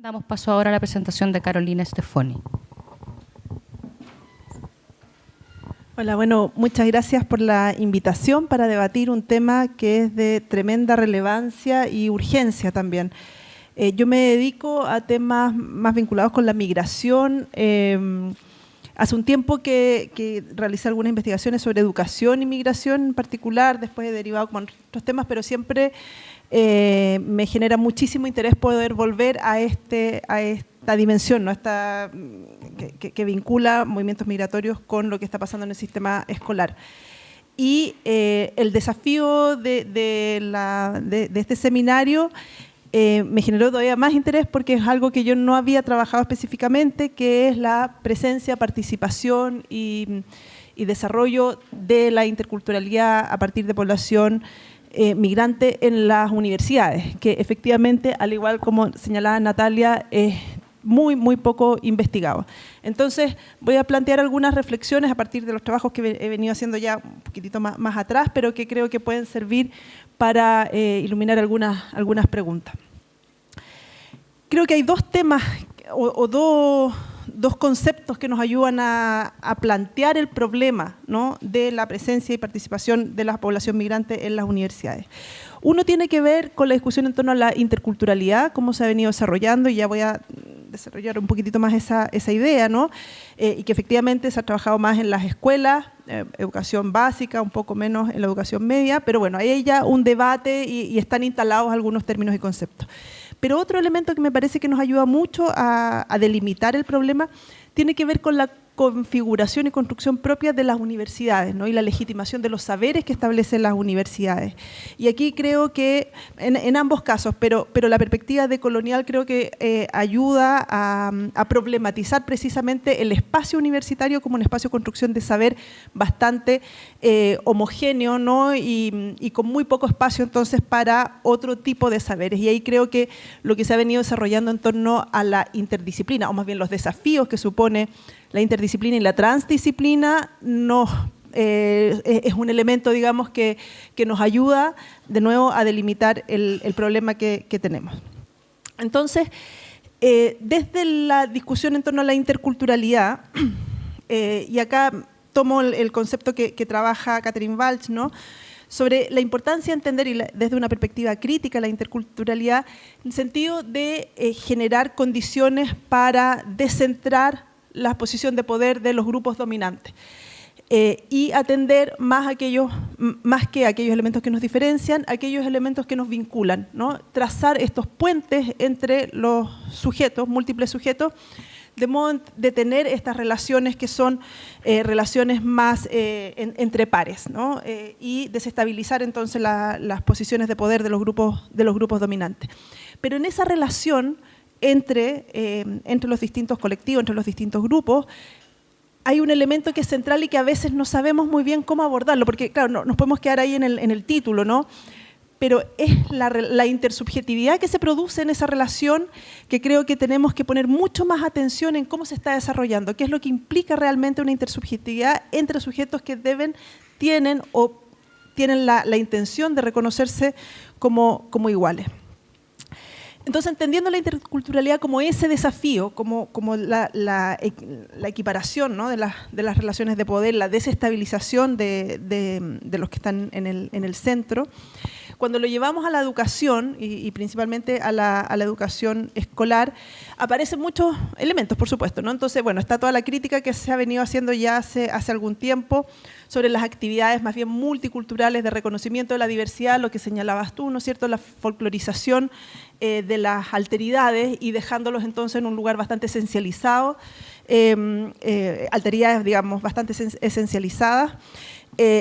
Damos paso ahora a la presentación de Carolina Stefoni. Hola, bueno, muchas gracias por la invitación para debatir un tema que es de tremenda relevancia y urgencia también. Yo me dedico a temas más vinculados con la migración. Hace un tiempo que realicé algunas investigaciones sobre educación y migración en particular, después he derivado con otros temas, pero siempre me genera muchísimo interés poder volver a esta dimensión, ¿no? Que vincula movimientos migratorios con lo que está pasando en el sistema escolar. Y el desafío de este seminario me generó todavía más interés porque es algo que yo no había trabajado específicamente, que es la presencia, participación y desarrollo de la interculturalidad a partir de población migrante en las universidades, que efectivamente, al igual como señalaba Natalia, es muy poco investigado. Entonces, voy a plantear algunas reflexiones a partir de los trabajos que he venido haciendo ya un poquitito más atrás, pero que creo que pueden servir para iluminar algunas preguntas. Creo que hay dos temas o dos conceptos que nos ayudan a plantear el problema, ¿no?, de la presencia y participación de la población migrante en las universidades. Uno tiene que ver con la discusión en torno a la interculturalidad, cómo se ha venido desarrollando, y ya voy a desarrollar un poquitito más esa idea, ¿no? Y que efectivamente se ha trabajado más en las escuelas, educación básica, un poco menos en la educación media, pero bueno, ahí hay ya un debate y están instalados algunos términos y conceptos. Pero otro elemento que me parece que nos ayuda mucho a delimitar el problema tiene que ver con la configuración y construcción propia de las universidades, ¿no?, y la legitimación de los saberes que establecen las universidades. Y aquí creo que, en ambos casos, pero la perspectiva decolonial creo que ayuda a problematizar precisamente el espacio universitario como un espacio de construcción de saber bastante homogéneo, ¿no?, y con muy poco espacio entonces para otro tipo de saberes. Y ahí creo que lo que se ha venido desarrollando en torno a la interdisciplina, o más bien los desafíos que supone la interdisciplina y la transdisciplina, es un elemento, digamos, que nos ayuda de nuevo a delimitar el problema que tenemos. Entonces, desde la discusión en torno a la interculturalidad, y acá tomo el concepto que trabaja Catherine Walsh, ¿no?, sobre la importancia de entender desde una perspectiva crítica la interculturalidad, en el sentido de generar condiciones para descentrar la posición de poder de los grupos dominantes y atender más que aquellos elementos que nos diferencian, aquellos elementos que nos vinculan, ¿no? Trazar estos puentes entre los sujetos, múltiples sujetos, de modo de tener estas relaciones que son relaciones más entre pares, ¿no? Y desestabilizar entonces las posiciones de poder de los grupos dominantes. Pero en esa relación entre los distintos colectivos, entre los distintos grupos, hay un elemento que es central y que a veces no sabemos muy bien cómo abordarlo, porque claro, no, nos podemos quedar ahí en el título, ¿no? Pero es la intersubjetividad que se produce en esa relación que creo que tenemos que poner mucho más atención en cómo se está desarrollando, qué es lo que implica realmente una intersubjetividad entre sujetos que tienen la intención de reconocerse como iguales. Entonces, entendiendo la interculturalidad como ese desafío, como la equiparación, ¿no?, de las relaciones de poder, la desestabilización de los que están en el centro, cuando lo llevamos a la educación y principalmente a la educación escolar, aparecen muchos elementos, por supuesto, ¿no? Entonces, bueno, está toda la crítica que se ha venido haciendo ya hace algún tiempo sobre las actividades más bien multiculturales de reconocimiento de la diversidad, lo que señalabas tú, ¿no es cierto?, la folclorización de las alteridades y dejándolos entonces en un lugar bastante esencializado, alteridades, digamos, bastante esencializadas,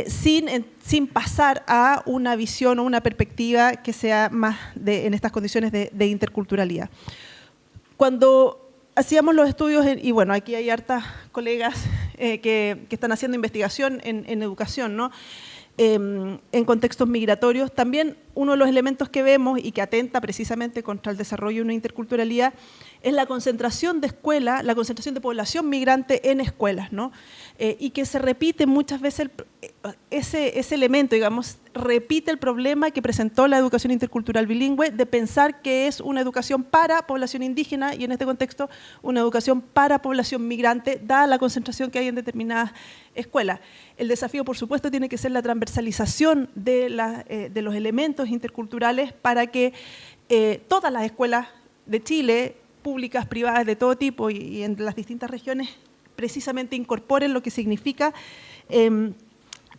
sin pasar a una visión o una perspectiva que sea más en estas condiciones de interculturalidad. Cuando hacíamos los estudios, y bueno, aquí hay hartas colegas que están haciendo investigación en educación, ¿no?, en contextos migratorios, también uno de los elementos que vemos y que atenta precisamente contra el desarrollo de una interculturalidad es la concentración de escuelas, la concentración de población migrante en escuelas, ¿no? Y que se repite muchas veces ese elemento, digamos, repite el problema que presentó la educación intercultural bilingüe de pensar que es una educación para población indígena y en este contexto una educación para población migrante, dada la concentración que hay en determinadas escuelas. El desafío, por supuesto, tiene que ser la transversalización de los elementos interculturales para que todas las escuelas de Chile, públicas, privadas, de todo tipo y en las distintas regiones, precisamente incorporen lo que significa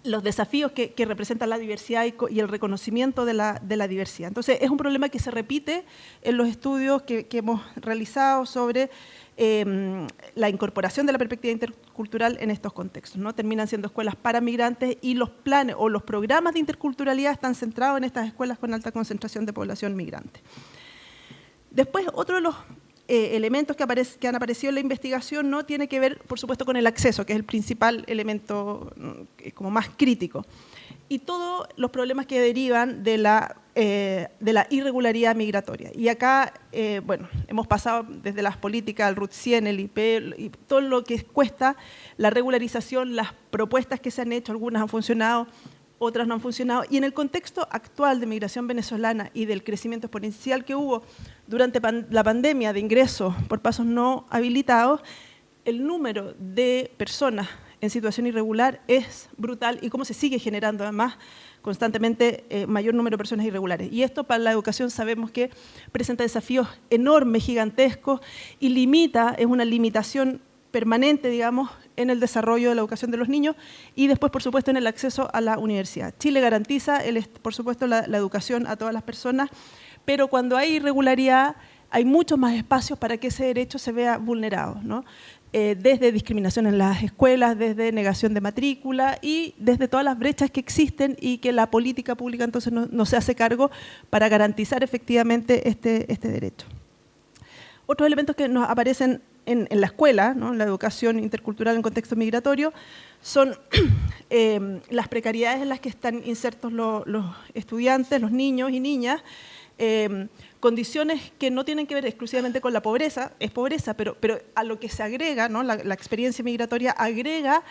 los desafíos que representa la diversidad y el reconocimiento de la diversidad. Entonces, es un problema que se repite en los estudios que hemos realizado sobre la incorporación de la perspectiva intercultural en estos contextos, ¿no? Terminan siendo escuelas para migrantes y los planes o los programas de interculturalidad están centrados en estas escuelas con alta concentración de población migrante. Después, otro de los elementos que han aparecido en la investigación no tiene que ver, por supuesto, con el acceso, que es el principal elemento como más crítico, y todos los problemas que derivan de la irregularidad migratoria. Y acá, bueno, hemos pasado desde las políticas, el RUT 100, el IP, y todo lo que cuesta la regularización, las propuestas que se han hecho, algunas han funcionado, otras no han funcionado, y en el contexto actual de migración venezolana y del crecimiento exponencial que hubo durante la pandemia de ingresos por pasos no habilitados, el número de personas en situación irregular es brutal y cómo se sigue generando además constantemente mayor número de personas irregulares. Y esto para la educación sabemos que presenta desafíos enormes, gigantescos, y es una limitación permanente, digamos, en el desarrollo de la educación de los niños y después, por supuesto, en el acceso a la universidad. Chile garantiza, por supuesto, la educación a todas las personas, pero cuando hay irregularidad hay muchos más espacios para que ese derecho se vea vulnerado, ¿no? Desde discriminación en las escuelas, desde negación de matrícula y desde todas las brechas que existen y que la política pública entonces no se hace cargo para garantizar efectivamente este derecho. Otros elementos que nos aparecen en la escuela, ¿no? En la educación intercultural en contexto migratorio, son las precariedades en las que están insertos los estudiantes, los niños y niñas, condiciones que no tienen que ver exclusivamente con la pobreza, es pobreza, pero a lo que se agrega, ¿no? La experiencia migratoria agrega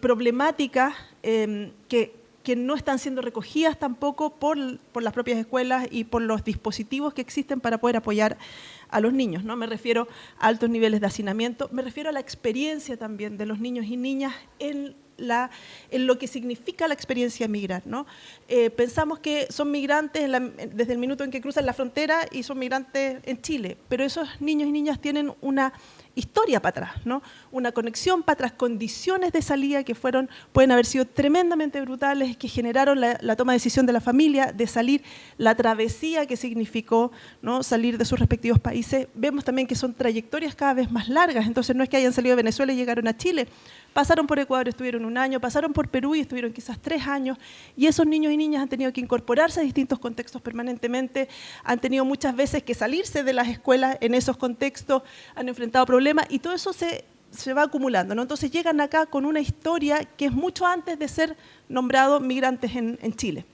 problemáticas que no están siendo recogidas tampoco por las propias escuelas y por los dispositivos que existen para poder apoyar a los niños, ¿no? Me refiero a altos niveles de hacinamiento, me refiero a la experiencia también de los niños y niñas en lo que significa la experiencia de migrar, ¿no? Pensamos que son migrantes desde el minuto en que cruzan la frontera y son migrantes en Chile, pero esos niños y niñas tienen una historia para atrás, ¿no? Una conexión para atrás, condiciones de salida que pueden haber sido tremendamente brutales, que generaron la toma de decisión de la familia de salir, la travesía que significó, ¿no? Salir de sus respectivos países. Vemos también que son trayectorias cada vez más largas, entonces no es que hayan salido de Venezuela y llegaron a Chile, pasaron por Ecuador, estuvieron 1 año, pasaron por Perú y estuvieron quizás 3 años, y esos niños y niñas han tenido que incorporarse a distintos contextos permanentemente, han tenido muchas veces que salirse de las escuelas en esos contextos, han enfrentado problemas, y todo eso se va acumulando, ¿no? Entonces llegan acá con una historia que es mucho antes de ser nombrados migrantes en Chile.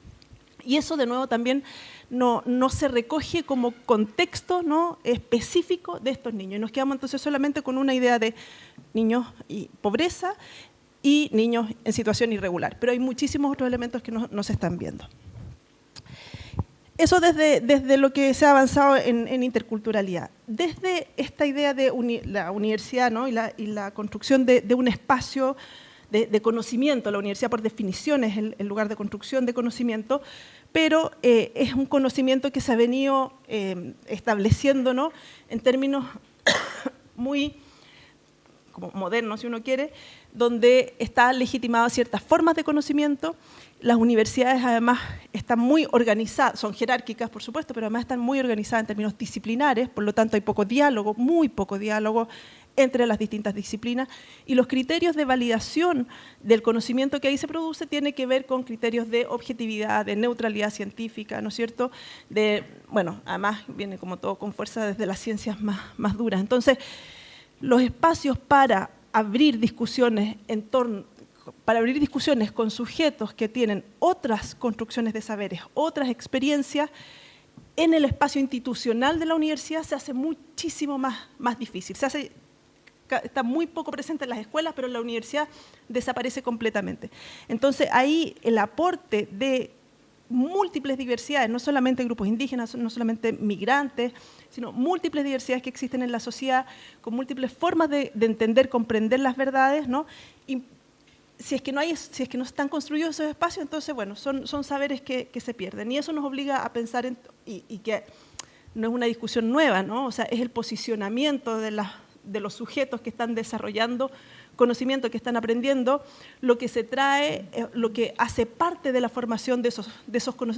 Y eso, de nuevo, también no se recoge como contexto, ¿no? Específico de estos niños. Y nos quedamos entonces solamente con una idea de niños y pobreza y niños en situación irregular. Pero hay muchísimos otros elementos que no se están viendo. Eso desde lo que se ha avanzado en interculturalidad. Desde esta idea de la universidad, ¿no? y la construcción de un espacio de conocimiento. La universidad, por definición, es el lugar de construcción de conocimiento, pero es un conocimiento que se ha venido estableciendo, ¿no? En términos muy como modernos, si uno quiere, donde están legitimadas ciertas formas de conocimiento. Las universidades además están muy organizadas, son jerárquicas por supuesto, pero además están muy organizadas en términos disciplinares, por lo tanto hay poco diálogo, muy poco diálogo entre las distintas disciplinas, y los criterios de validación del conocimiento que ahí se produce tiene que ver con criterios de objetividad, de neutralidad científica, ¿no es cierto? Bueno, además viene como todo con fuerza desde las ciencias más duras. Entonces, los espacios para abrir discusiones en torno para abrir discusiones con sujetos que tienen otras construcciones de saberes, otras experiencias, en el espacio institucional de la universidad se hace muchísimo más difícil. Está muy poco presente en las escuelas, pero en la universidad desaparece completamente. Entonces, ahí el aporte de múltiples diversidades, no solamente grupos indígenas, no solamente migrantes, sino múltiples diversidades que existen en la sociedad, con múltiples formas de entender, comprender las verdades, ¿no? Y si es que no están construidos esos espacios, entonces, bueno, son saberes que se pierden. Y eso nos obliga a pensar, y que no es una discusión nueva, ¿no? O sea, es el posicionamiento de los sujetos que están desarrollando conocimiento, que están aprendiendo, lo que se trae, lo que hace parte de la formación de esos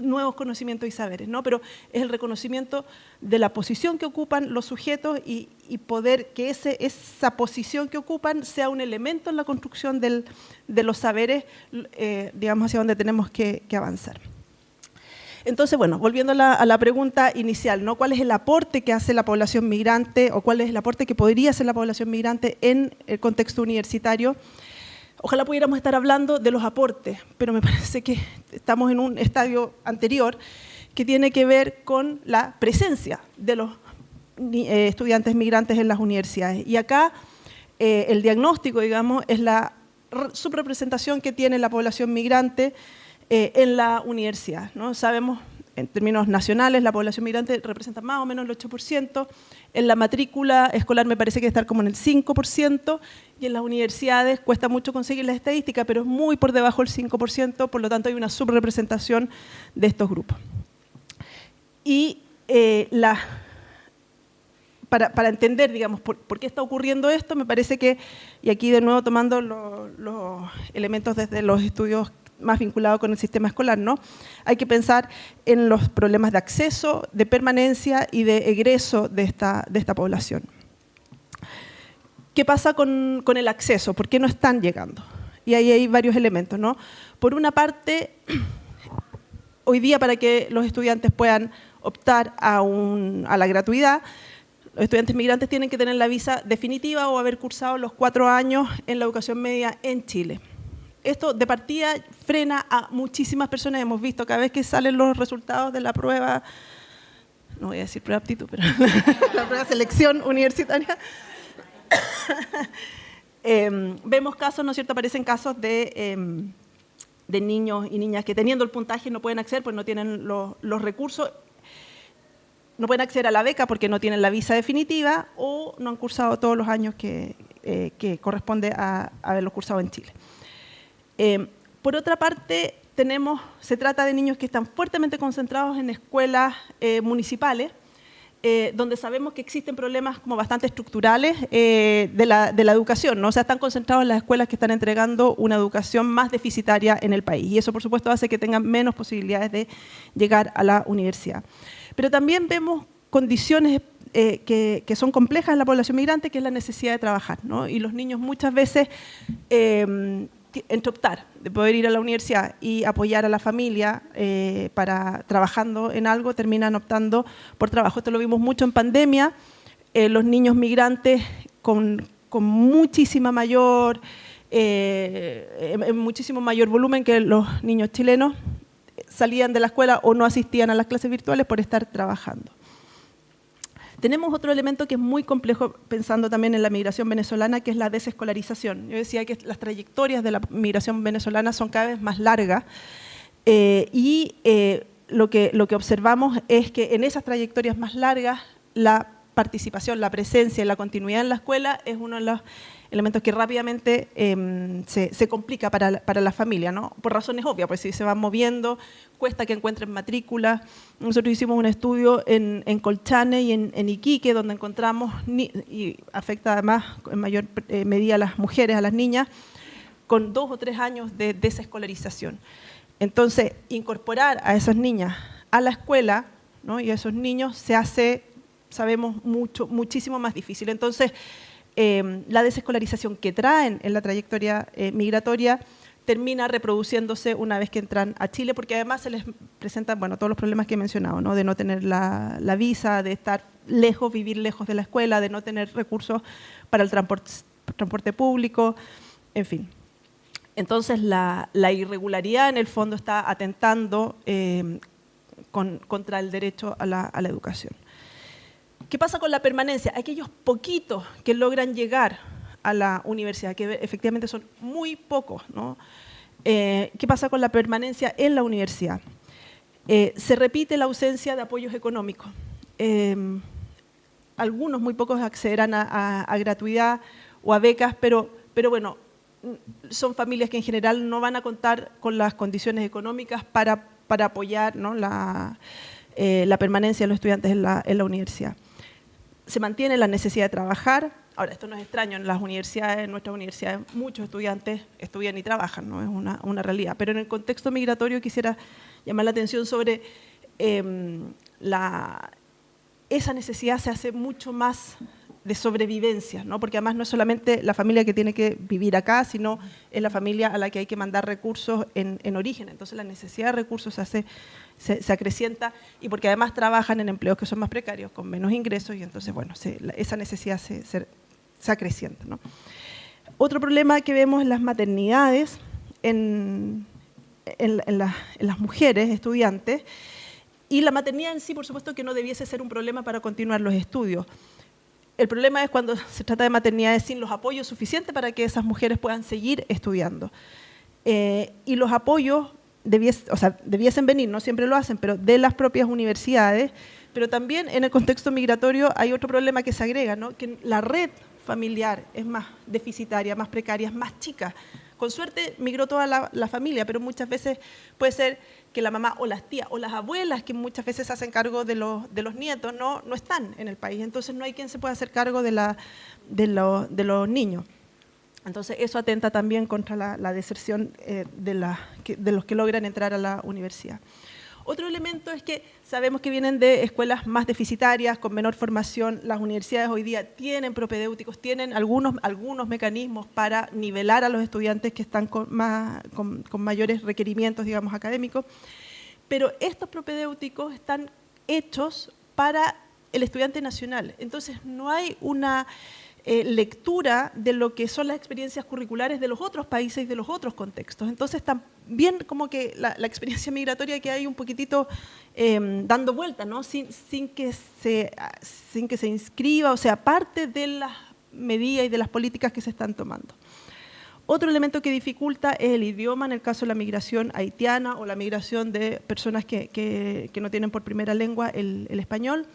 nuevos conocimientos y saberes, ¿no? Pero es el reconocimiento de la posición que ocupan los sujetos y poder que esa posición que ocupan sea un elemento en la construcción de los saberes, digamos, hacia donde tenemos que avanzar. Entonces, bueno, volviendo a la pregunta inicial, ¿no? ¿Cuál es el aporte que hace la población migrante o cuál es el aporte que podría hacer la población migrante en el contexto universitario? Ojalá pudiéramos estar hablando de los aportes, pero me parece que estamos en un estadio anterior que tiene que ver con la presencia de los estudiantes migrantes en las universidades. Y acá el diagnóstico, digamos, es la subrepresentación que tiene la población migrante en la universidad, ¿no? Sabemos, en términos nacionales, la población migrante representa más o menos el 8%, en la matrícula escolar me parece que estar como en el 5%, y en las universidades cuesta mucho conseguir la estadística, pero es muy por debajo del 5%, por lo tanto hay una subrepresentación de estos grupos. Y para entender, digamos, por qué está ocurriendo esto, me parece que, y aquí de nuevo tomando los elementos desde los estudios más vinculado con el sistema escolar, ¿no? Hay que pensar en los problemas de acceso, de permanencia y de egreso de esta población. ¿Qué pasa con el acceso? ¿Por qué no están llegando? Y ahí hay varios elementos, ¿no? Por una parte, hoy día para que los estudiantes puedan optar a la gratuidad, los estudiantes migrantes tienen que tener la visa definitiva o haber cursado los 4 años en la educación media en Chile. Esto de partida frena a muchísimas personas. Hemos visto cada vez que salen los resultados de la prueba, no voy a decir prueba de aptitud, pero la prueba de selección universitaria, vemos casos, ¿no es cierto? Aparecen casos de niños y niñas que teniendo el puntaje no pueden acceder, pues no tienen los recursos, no pueden acceder a la beca porque no tienen la visa definitiva o no han cursado todos los años que corresponde a haberlos cursado en Chile. Por otra parte, se trata de niños que están fuertemente concentrados en escuelas municipales, donde sabemos que existen problemas como bastante estructurales de la educación, ¿no? O sea, están concentrados en las escuelas que están entregando una educación más deficitaria en el país. Y eso, por supuesto, hace que tengan menos posibilidades de llegar a la universidad. Pero también vemos condiciones que son complejas en la población migrante, que es la necesidad de trabajar, ¿no? Y los niños muchas veces entre optar de poder ir a la universidad y apoyar a la familia trabajando en algo, terminan optando por trabajo. Esto lo vimos mucho en pandemia, los niños migrantes con muchísimo mayor volumen que los niños chilenos salían de la escuela o no asistían a las clases virtuales por estar trabajando. Tenemos otro elemento que es muy complejo pensando también en la migración venezolana, que es la desescolarización. Yo decía que las trayectorias de la migración venezolana son cada vez más largas lo que observamos es que en esas trayectorias más largas la participación, la presencia y la continuidad en la escuela es uno de los elementos que rápidamente se complica para la familia, ¿no? Por razones obvias, pues si se van moviendo, cuesta que encuentren matrículas. Nosotros hicimos un estudio en Colchane y en Iquique, donde encontramos, y afecta además en mayor medida a las mujeres, a las niñas, con 2 o 3 años de desescolarización. Entonces, incorporar a esas niñas a la escuela, ¿no? Y a esos niños se hace, sabemos, muchísimo más difícil. Entonces, la desescolarización que traen en la trayectoria migratoria termina reproduciéndose una vez que entran a Chile, porque además se les presentan todos los problemas que he mencionado, ¿no? De no tener la visa, de estar lejos, vivir lejos de la escuela, de no tener recursos para el transporte público, en fin. Entonces, la irregularidad en el fondo está atentando contra el derecho a la educación. ¿Qué pasa con la permanencia? Aquellos poquitos que logran llegar a la universidad, que efectivamente son muy pocos, ¿no? ¿Qué pasa con la permanencia en la universidad? Se repite la ausencia de apoyos económicos. Algunos, muy pocos, accederán a gratuidad o a becas, pero bueno, son familias que en general no van a contar con las condiciones económicas para apoyar, ¿no?, la permanencia de los estudiantes en la universidad. Se mantiene la necesidad de trabajar. Ahora, esto no es extraño, en las universidades, en nuestras universidades, muchos estudiantes estudian y trabajan, ¿no? Es una realidad. Pero en el contexto migratorio quisiera llamar la atención sobre esa necesidad se hace mucho más de sobrevivencia, ¿no? Porque además no es solamente la familia que tiene que vivir acá, sino es la familia a la que hay que mandar recursos en origen. Entonces la necesidad de recursos se acrecienta, y porque además trabajan en empleos que son más precarios, con menos ingresos, y entonces, bueno, esa necesidad se acrecienta, ¿no? Otro problema que vemos en las maternidades, en las mujeres estudiantes, y la maternidad en sí, por supuesto, que no debiese ser un problema para continuar los estudios. El problema es cuando se trata de maternidades sin los apoyos suficientes para que esas mujeres puedan seguir estudiando. Y los apoyos debiesen venir, no siempre lo hacen, pero de las propias universidades. Pero también en el contexto migratorio hay otro problema que se agrega, ¿no?, que la red familiar es más deficitaria, más precaria, es más chica. Con suerte migró toda la familia, pero muchas veces puede ser que la mamá o las tías o las abuelas, que muchas veces se hacen cargo de los nietos, no están en el país. Entonces no hay quien se pueda hacer cargo de los niños. Entonces eso atenta también contra la deserción de los que logran entrar a la universidad. Otro elemento es que sabemos que vienen de escuelas más deficitarias, con menor formación. Las universidades hoy día tienen propedéuticos, tienen algunos mecanismos para nivelar a los estudiantes que están con mayores requerimientos, digamos, académicos, pero estos propedéuticos están hechos para el estudiante nacional. Entonces no hay una lectura de lo que son las experiencias curriculares de los otros países y de los otros contextos. Entonces también como que la experiencia migratoria que hay un poquitito dando vuelta, ¿no?, sin que se inscriba, o sea, parte de las medidas y de las políticas que se están tomando. Otro elemento que dificulta es el idioma, en el caso de la migración haitiana o la migración de personas que no tienen por primera lengua el español.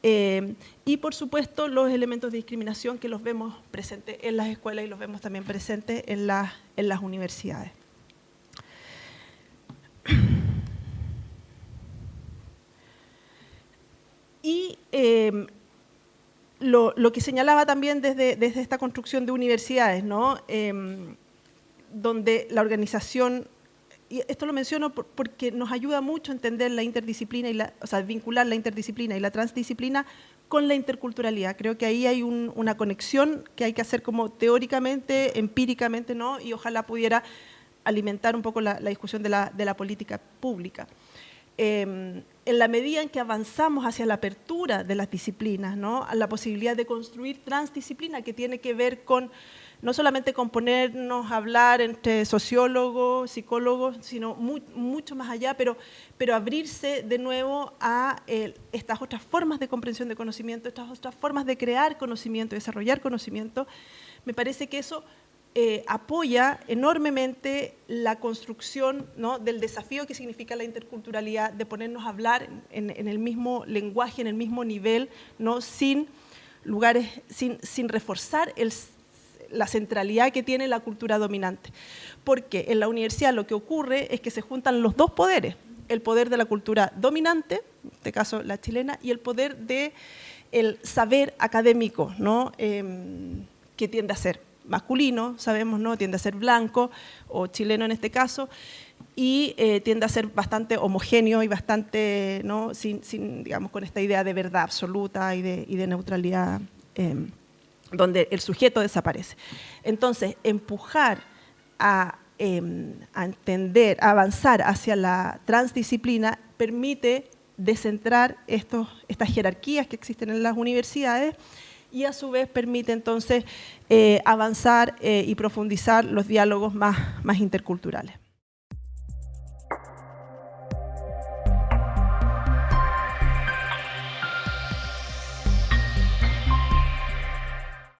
Y por supuesto los elementos de discriminación que los vemos presentes en las escuelas y los vemos también presentes en las universidades. Y lo que señalaba también desde esta construcción de universidades, ¿no?, donde la organización, y esto lo menciono porque nos ayuda mucho a entender la interdisciplina, vincular la interdisciplina y la transdisciplina con la interculturalidad. Creo que ahí hay una conexión que hay que hacer como teóricamente, empíricamente, ¿no?, y ojalá pudiera alimentar un poco la discusión de la política pública. En la medida en que avanzamos hacia la apertura de las disciplinas, ¿no?, a la posibilidad de construir transdisciplina, que tiene que ver con no solamente con ponernos a hablar entre sociólogos, psicólogos, sino mucho más allá, pero abrirse de nuevo a estas otras formas de comprensión de conocimiento, estas otras formas de crear conocimiento, desarrollar conocimiento. Me parece que eso apoya enormemente la construcción, ¿no?, del desafío que significa la interculturalidad, de ponernos a hablar en el mismo lenguaje, en el mismo nivel, ¿no?, sin reforzar la centralidad que tiene la cultura dominante. Porque en la universidad lo que ocurre es que se juntan los dos poderes, el poder de la cultura dominante, en este caso la chilena, y el poder del saber académico, ¿no?, que tiende a ser masculino, sabemos, ¿no?, tiende a ser blanco o chileno en este caso, y tiende a ser bastante homogéneo y bastante, ¿no?, sin digamos, con esta idea de verdad absoluta y de neutralidad, donde el sujeto desaparece. Entonces, empujar a entender, a avanzar hacia la transdisciplina permite descentrar estas jerarquías que existen en las universidades y a su vez permite entonces avanzar y profundizar los diálogos más interculturales.